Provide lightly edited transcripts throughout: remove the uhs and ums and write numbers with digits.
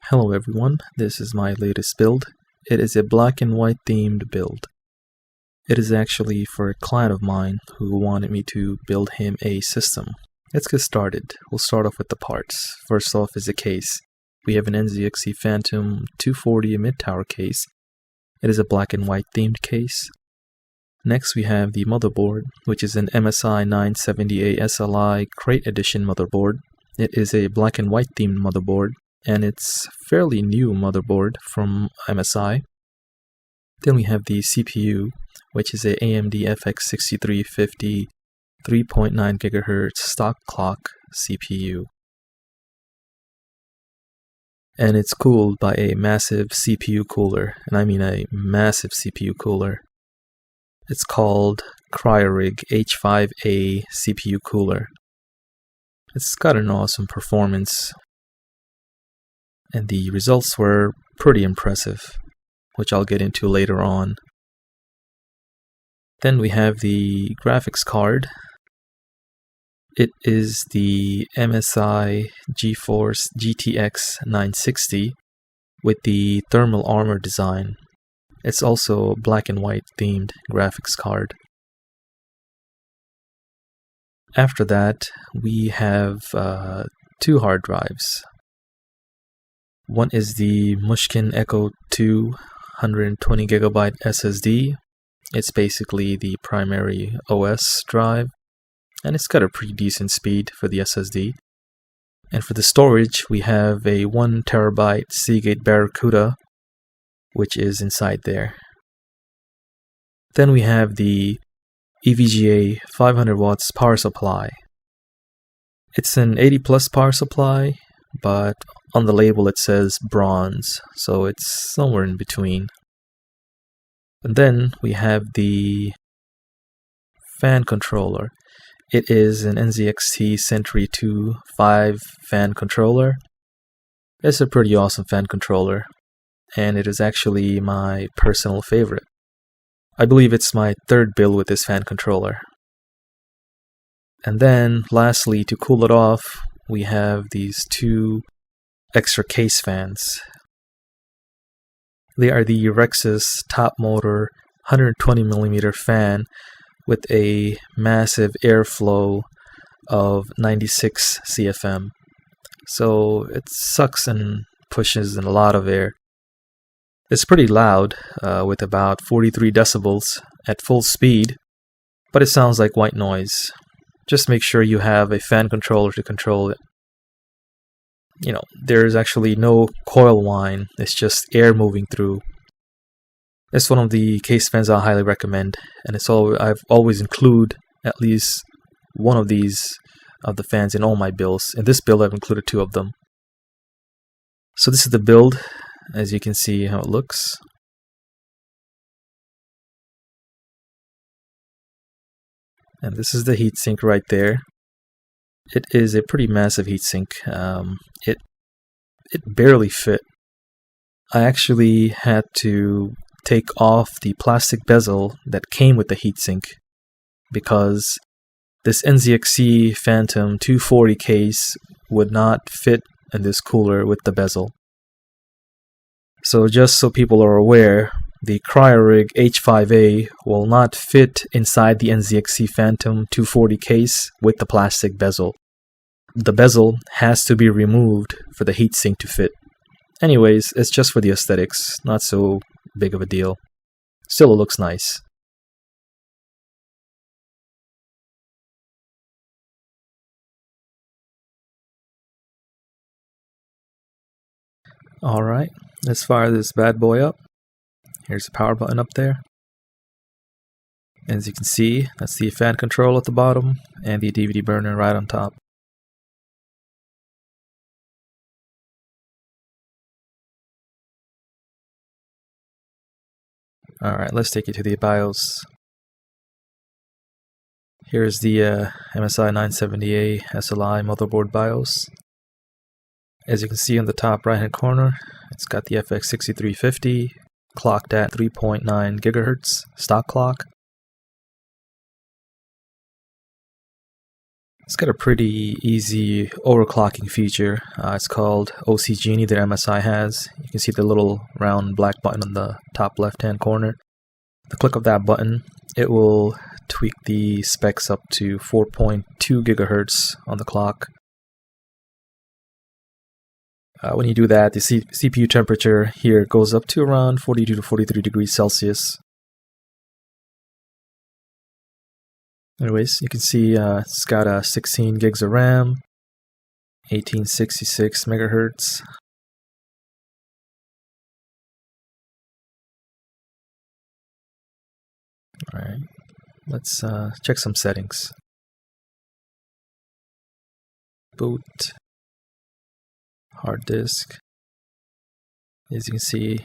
Hello everyone, this is my latest build. It is a black and white themed build. It is actually for a client of mine who wanted me to build him a system. Let's get started. We'll start off with the parts. First off is the case. We have an NZXT Phantom 240 mid-tower case. It is a black and white themed case. Next we have the motherboard, which is an MSI 970A SLI Krait Edition motherboard. It is a black and white themed motherboard, and it's fairly new motherboard from MSI. Then we have the CPU, which is a AMD FX 6350 3.9 GHz stock clock CPU. And it's cooled by a massive CPU cooler, and I mean a massive CPU cooler. It's called HyperX H5A CPU cooler. It's got an awesome performance, and the results were pretty impressive, which I'll get into later on. Then we have the graphics card. It is the MSI GeForce GTX 960 with the thermal armor design. It's also a black and white themed graphics card. After that, we have two hard drives. One is the Mushkin Echo 2 120GB SSD. It's basically the primary OS drive, and it's got a pretty decent speed for the SSD. And for the storage, we have a 1TB Seagate Barracuda, which is inside there. Then we have the EVGA 500 watts power supply. It's an 80 plus power supply, but on the label it says bronze, so it's somewhere in between. And then we have the fan controller. It is an NZXT Sentry 2 5 fan controller. It's a pretty awesome fan controller, and it is actually my personal favorite. I believe it's my third build with this fan controller. And then lastly, to cool it off, we have these two extra case fans. They are the Rexus TopMotor 120mm fan with a massive airflow of 96 CFM. So it sucks and pushes in a lot of air. It's pretty loud, with about 43 decibels at full speed, but it sounds like white noise. Just make sure you have a fan controller to control it. You know, there's actually no coil whine, it's just air moving through. It's one of the case fans I highly recommend, and I've always include at least one of these of the fans in all my builds. In this build I've included two of them. So this is the build, as you can see how it looks. And this is the heatsink right there. It is a pretty massive heatsink. It barely fit. I actually had to take off the plastic bezel that came with the heatsink because this NZXT Phantom 240 case would not fit in this cooler with the bezel. So just so people are aware, the HyperX H5A will not fit inside the NZXT Phantom 240 case with the plastic bezel. The bezel has to be removed for the heatsink to fit. Anyways, it's just for the aesthetics, not so big of a deal. Still, it looks nice. Alright, let's fire this bad boy up. Here's the power button up there. As you can see, that's the fan control at the bottom and the DVD burner right on top. Alright, let's take you to the BIOS. Here's the MSI 970A SLI motherboard BIOS. As you can see on the top right hand corner, it's got the FX 6350 clocked at 3.9 GHz stock clock. It's got a pretty easy overclocking feature. It's called OC Genie that MSI has. You can see the little round black button on the top left-hand corner. The click of that button, it will tweak the specs up to 4.2 gigahertz on the clock. When you do that, the CPU temperature here goes up to around 42 to 43 degrees Celsius. Anyways, you can see it's got 16 gigs of RAM, 1866 megahertz. Alright, let's check some settings. Boot, hard disk. As you can see,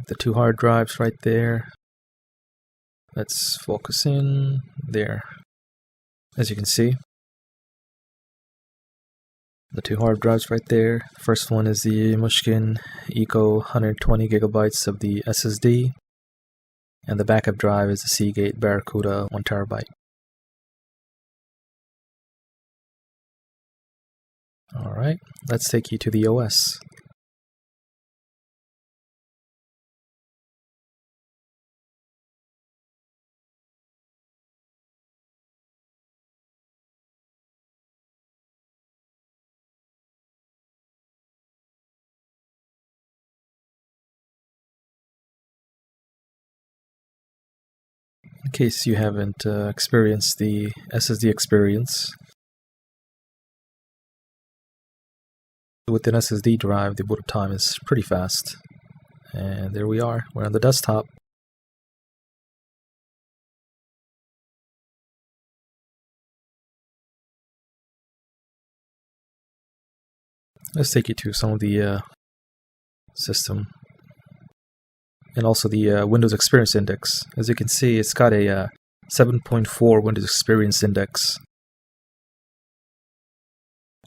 the two hard drives right there. Let's focus in there. As you can see, the two hard drives right there. First one is the Mushkin Eco 120 gigabytes of the SSD, and the backup drive is the Seagate Barracuda 1 terabyte. Alright, let's take you to the OS. In case you haven't experienced the SSD experience, with an SSD drive, the boot up time is pretty fast. And there we are, we're on the desktop. Let's take you to some of the system and also the Windows Experience Index. As you can see, it's got a 7.4 Windows Experience Index.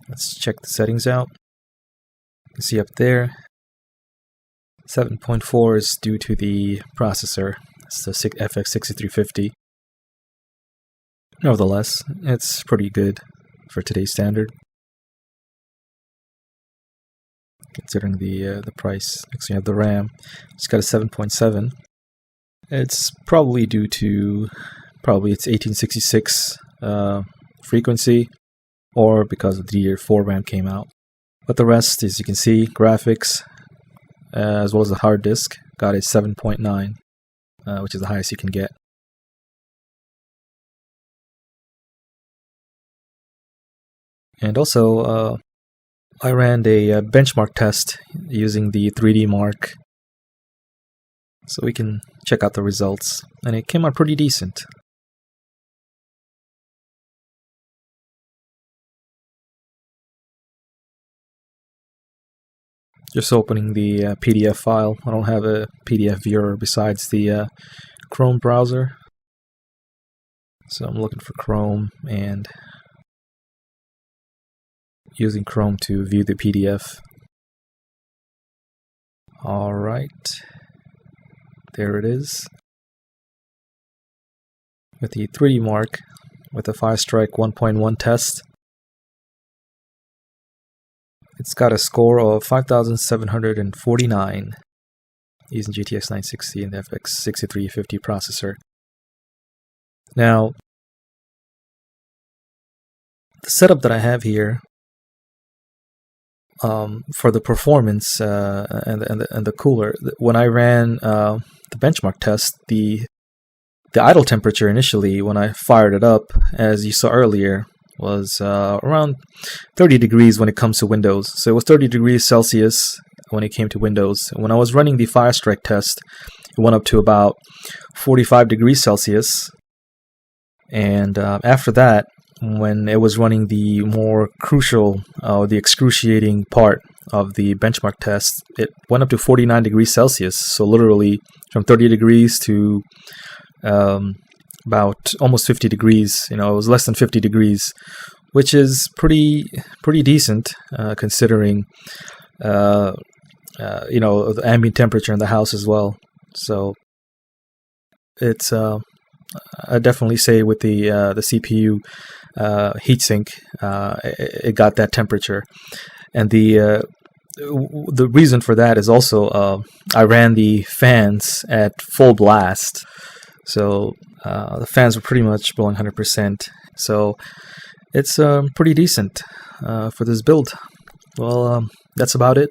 Let's check the settings out. You can see up there, 7.4 is due to the processor. It's the FX 6350. Nevertheless, it's pretty good for today's standard, considering the price. Next, you have the RAM. It's got a 7.7. It's probably due to its 1866 frequency, or because of the year 4 RAM came out. But the rest, as you can see, graphics as well as the hard disk got a 7.9, which is the highest you can get. And also, I ran a benchmark test using the 3D Mark, so we can check out the results, and it came out pretty decent. Just opening the PDF file. I don't have a PDF viewer besides the Chrome browser, so I'm looking for Chrome and using Chrome to view the PDF. Alright, there it is. With the 3D Mark, with the Firestrike 1.1 test, it's got a score of 5,749 using GTX 960 and the FX 6350 processor. Now, the setup that I have here for the performance and the cooler, when I ran the benchmark test, the idle temperature initially when I fired it up, as you saw earlier, was around 30 degrees when it comes to Windows. So it was 30 degrees Celsius when it came to Windows. When I was running the Firestrike test, it went up to about 45 degrees Celsius. And after that, when it was running the more crucial, the excruciating part of the benchmark test, it went up to 49 degrees Celsius. So literally from 30 degrees to about almost 50 degrees. It was less than 50 degrees, which is pretty decent considering the ambient temperature in the house as well. So it's I definitely say with the CPU, heatsink, it got that temperature. And the reason for that is also I ran the fans at full blast, so the fans were pretty much blowing 100%. So it's pretty decent for this build. Well, that's about it.